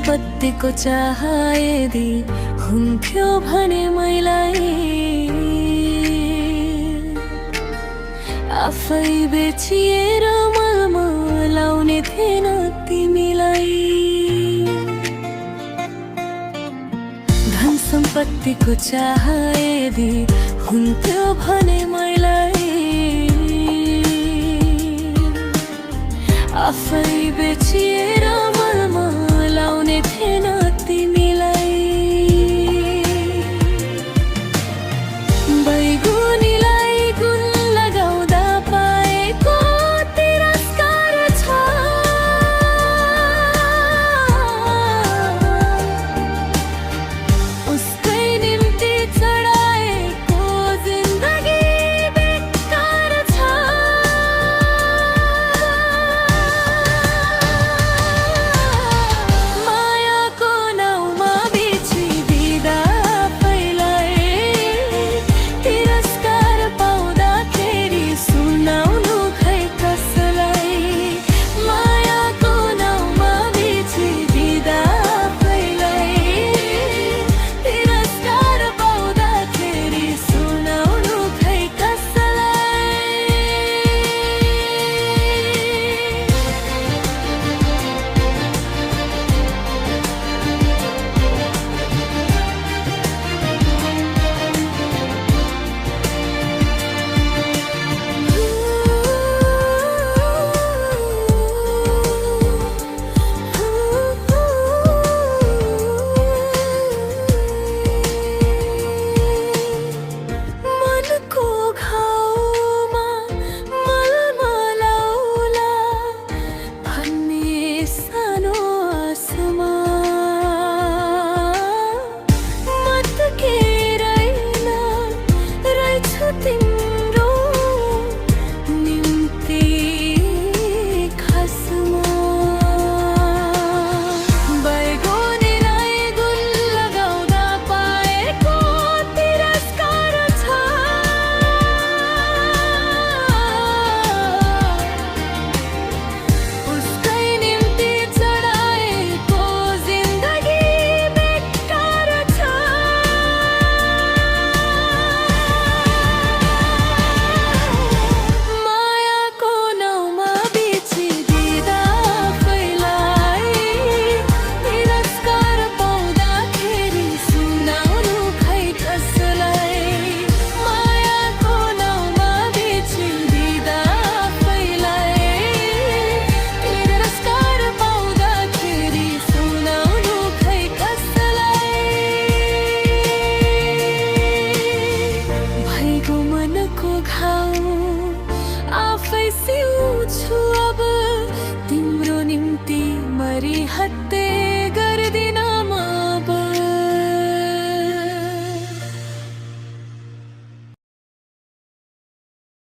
सम्पत्तिको चाह यदि हुन्थ्यो भने मैलाई आफै बेचिएर मलमा लाउने थिएन तिमीलाई। धन सम्पत्तिको चाह यदि हुन्थ्यो भने मैलाई आफै बेचिएर मलमा लाउने थिएन तिमीलाई। बैगुनीलाई गुण लगाउँदा पाएको तिरस्कार छ, उसकै निम्ति चढाएको जिन्दगी बेकार छ। मायाको नाउँमा बेचिदिँदा आफैलाई तिरस्कार पाउँदाखेरि सुनाउनु खै कसलाई। मायाको नाउँमा बेचिदिँदा आफैलाई तिरस्कार पाउँदाखेरि सुनाउनु खै कसलाई। मनको घाउमा मलमा लाउला भन्ने सानो आसमा मत्केरैन रहेछु तिम्रो निम्ति खासमा। बैगुनीलाई गुण लगाउँदा पाएको तिरस्कार छ, उसकै निम्ति चढाएको जिन्दगी बेकार छ। मायाको नाउँमा बेचिदिँदा आफैलाई तिरस्कार पाउँदाखेरि सुनाउनु खै कसलाई। मायाको नाउँमा बेचिदिँदा आफैलाई तिरस्कार पाउँदाखेरि सुनाउनु खै कसलाई। भइगयो मनको घाउ आफै सिउँछु अब तिम्रो निम्ति मरिहत्ते।